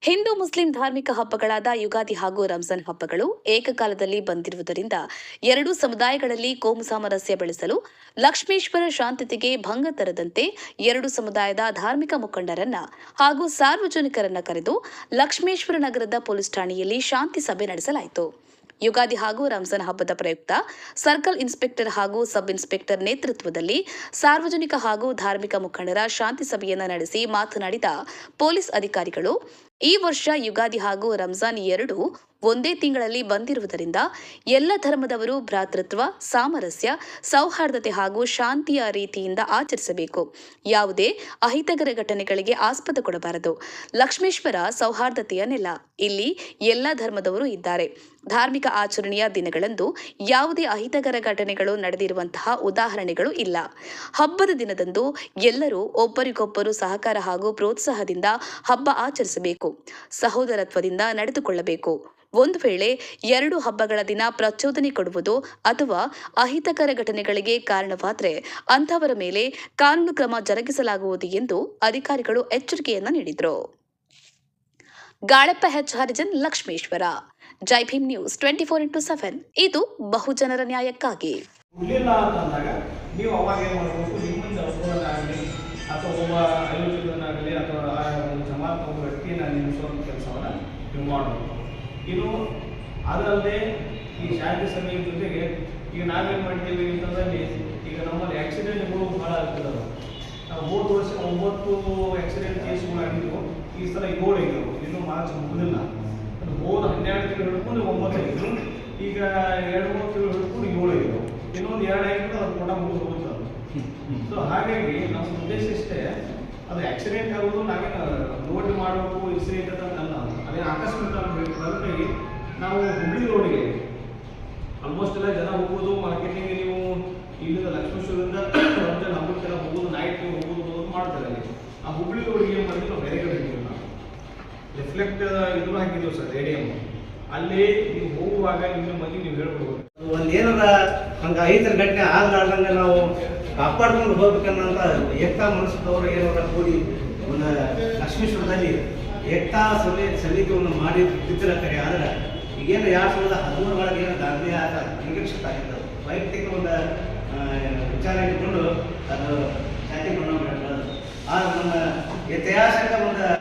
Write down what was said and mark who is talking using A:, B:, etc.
A: Hindu Muslim ಧಾರ್ಮಿಕ ಹಬ್ಬಗಳಾದ ಯುಗಾದಿ ಹಾಗೂ ರಂಜಾನ್ ಹಬ್ಬಗಳು ಏಕಕಾಲದಲ್ಲಿ ಬಂದಿರುವುದರಿಂದ ಎರಡೂ ಸಮುದಾಯಗಳಲ್ಲಿ ಕೋಮು ಸಾಮರಸ್ಯ ಬೆಳೆಸಲು ಲಕ್ಷ್ಮೇಶ್ವರ ಶಾಂತತೆಗೆ ಭಂಗ ತರದಂತೆ ಎರಡು ಸಮುದಾಯದ ಧಾರ್ಮಿಕ ಮುಖಂಡರನ್ನ ಹಾಗೂ ಸಾರ್ವಜನಿಕರನ್ನ ಕರೆದು ಲಕ್ಷ್ಮೇಶ್ವರ ನಗರದ ಪೊಲೀಸ್ ಠಾಣೆಯಲ್ಲಿ ಶಾಂತಿ ಸಭೆ ನಡೆಸಲಾಯಿತು. ಯುಗಾದಿ ಹಾಗೂ ರಂಜಾನ್ ಹಬ್ಬದ ಪ್ರಯುಕ್ತ ಸರ್ಕಲ್ ಇನ್ಸ್ಪೆಕ್ಟರ್ ಹಾಗೂ ಸಬ್ ಇನ್ಸ್ಪೆಕ್ಟರ್ ನೇತೃತ್ವದಲ್ಲಿ ಸಾರ್ವಜನಿಕ ಹಾಗೂ ಧಾರ್ಮಿಕ ಮುಖಂಡರ ಶಾಂತಿ ಸಭೆಯನ್ನು ನಡೆಸಿ ಮಾತನಾಡಿದ ಪೊಲೀಸ್ ಅಧಿಕಾರಿಗಳು, ಈ ವರ್ಷ ಯುಗಾದಿ ಹಾಗೂ ರಂಜಾನ್ ಎರಡೂ ಒಂದೇ ತಿಂಗಳಲ್ಲಿ ಬಂದಿರುವುದರಿಂದ ಎಲ್ಲ ಧರ್ಮದವರು ಭ್ರಾತೃತ್ವ, ಸಾಮರಸ್ಯ, ಸೌಹಾರ್ದತೆ ಹಾಗೂ ಶಾಂತಿಯ ರೀತಿಯಿಂದ ಆಚರಿಸಬೇಕು. ಯಾವುದೇ ಅಹಿತಕರ ಘಟನೆಗಳಿಗೆ ಆಸ್ಪದ ಕೊಡಬಾರದು. ಲಕ್ಷ್ಮೇಶ್ವರ ಸೌಹಾರ್ದತೆಯ ನೆಲ. ಇಲ್ಲಿ ಎಲ್ಲ ಧರ್ಮದವರು ಇದ್ದಾರೆ. ಧಾರ್ಮಿಕ ಆಚರಣೆಯ ದಿನಗಳಂದು ಯಾವುದೇ ಅಹಿತಕರ ಘಟನೆಗಳು ನಡೆದಿರುವಂತಹ ಉದಾಹರಣೆಗಳು ಇಲ್ಲ. ಹಬ್ಬದ ದಿನದಂದು ಎಲ್ಲರೂ ಒಬ್ಬರಿಗೊಬ್ಬರು ಸಹಕಾರ ಹಾಗೂ ಪ್ರೋತ್ಸಾಹದಿಂದ ಹಬ್ಬ ಆಚರಿಸಬೇಕು. ಸಹೋದರತ್ವದಿಂದ ನಡೆದುಕೊಳ್ಳಬೇಕು. ಒಂದು ವೇಳೆ ಎರಡು ಹಬ್ಬಗಳ ದಿನ ಪ್ರಚೋದನೆ ಕೊಡುವುದು ಅಥವಾ ಅಹಿತಕರ ಘಟನೆಗಳಿಗೆ ಕಾರಣವಾದರೆ ಅಂಥವರ ಮೇಲೆ ಕಾನೂನು ಕ್ರಮ ಜರುಗಿಸಲಾಗುವುದು ಎಂದು ಅಧಿಕಾರಿಗಳು ಎಚ್ಚರಿಕೆಯನ್ನು ನೀಡಿದರು. ಗಾಳಪ್ಪ ಹೆಚ್ ಹರಿಜನ್, ಲಕ್ಷ್ಮೇಶ್ವರ. ಜೈ ಭೀಮ್ ನ್ಯೂಸ್ 24x7. ಇದು ಬಹುಜನರ ನ್ಯಾಯಕ್ಕಾಗಿ.
B: ಅಥವಾ ಒಬ್ಬ ಆಯೋಜಕನಾಗಲಿ ಅಥವಾ ಸಮಾಜ ಒಬ್ಬ ವ್ಯಕ್ತಿಯನ್ನು ನೇಮಿಸುವಂಥ ಕೆಲಸವನ್ನು ನೀವು ಮಾಡಬೇಕು. ಇನ್ನು ಅದಲ್ಲದೆ ಈ ಶಾಂತಿ ಸಭೆಯ ಜೊತೆಗೆ ಈಗ ನಾವೇನು ಮಾಡ್ತೀವಿ ಅಂತಂದಲ್ಲಿ ಈಗ ನಮ್ಮಲ್ಲಿ ಆಕ್ಸಿಡೆಂಟ್ಗಳು ಭಾಳ ಆಗ್ತಿದ್ದಾವೆ. ನಾವು ಹೋದ ವರ್ಷ 9 ಆಕ್ಸಿಡೆಂಟ್ ಕೇಸ್ಗಳಾಗಿದ್ದು, ಈ ಸಲ 7 ಆಗಿದ್ದವು. ಇನ್ನೂ ಮಾರ್ಚ್ ಮುಗಿದಿಲ್ಲ. ಅದು ಹೋದ 12 ತಿಂಗಳು ಹಿಡ್ಕೊಂಡು 9 ಆಗಿದ್ದು, ಈಗ 2-3 ತಿಂಗಳು ಹಿಡ್ಕೊಂಡು 7 ಆಗಿದ್ದವು. ಇನ್ನೊಂದು 2 ಆಗಿದ್ದು ಅದು ಕೂಡ ಮುಗಿದು ಹೋಗ್ತದೆ. ಸೊ ಹಾಗಾಗಿ ನಮ್ಮ ಉದ್ದೇಶ ಇಷ್ಟೇ, ಅದು ಆಕ್ಸಿಡೆಂಟ್ ಆಗೋದು ನಾವೇನು ರೋಡ್ ಮಾಡಬೇಕು ಇನ್ಸಿಡೆಂಟ್ ಅಂತಲ್ಲ, ಅದೇ ಆಕಸ್ಮಿಕ ಅಂತ ಹೇಳ್ತೀವಿ. ಅದಕ್ಕಾಗಿ ನಾವು ಹುಬ್ಳಿ ರೋಡಿಗೆ ಆಲ್ಮೋಸ್ಟ್ ಎಲ್ಲ ಜನ ಹೋಗೋದು ಮಾರ್ಕೆಟಿಂಗ್, ನೀವು ಇಲ್ಲಿಂದ ಲಕ್ಷ್ಮೇಶ್ವರದಿಂದ ರಂಜಾನ್ ಹಬ್ಬಕ್ಕೆಲ್ಲ ಹೋಗೋದು, ನೈಟ್ ಹೋಗೋದು ಮಾಡ್ತಾರೆ. ಆ ಹುಬ್ಳಿ ರೋಡಿಗೆ ಏನು ಮಾಡಿದ್ವಿ, ನಾವು ಬೇರೆ ಕಡೆ ಇದ್ದೀವಿ. ನಾವು ರಿಫ್ಲೆಕ್ಟ್ ಇದನ್ನು ಹಾಕಿದ್ದೀವಿ ಸರ್, ರೇಡಿಯಮ್. ಅಲ್ಲಿ ನೀವು ಹೋಗುವಾಗ ನಿಮ್ಮ ಮನೆ ನೀವು ಹೇಳ್ಬೋದು,
C: ಒಂದು ಏನಾರ ಹಂಗೆ ಐದರ ಘಟನೆ ಆಗಲಾರ್ದಂಗೆ ನಾವು ಕಾಪಾಡ್ಕೊಂಡು ಹೋಗ್ಬೇಕನ್ನೋಂಥ ಏಕತಾ ಮನಸ್ಸದವರು ಏನಾರ ಕೂಡಿ ಒಂದು ಲಕ್ಷ್ಮೇಶ್ವರದಲ್ಲಿ ಏಕತಾ ಸಮಿತಿಯನ್ನು ಮಾಡಿ ಬಿದ್ದಿರ ಕರೆ. ಆದರೆ ಈಗೇನು 2013 ಒಳಗೆ ಏನು ಗಾಂಧಿ ಆತ ನಿರೀಕ್ಷಿತ ಆಗಿದ್ದು ವೈಯಕ್ತಿಕ ಒಂದು ವಿಚಾರ ಇಟ್ಕೊಂಡು ಅದು ಜಾತಿ ಮನ್ನಾ ಮಾಡಿರೋದು. ಆ ನಮ್ಮ ಇತಿಹಾಸದ ಒಂದು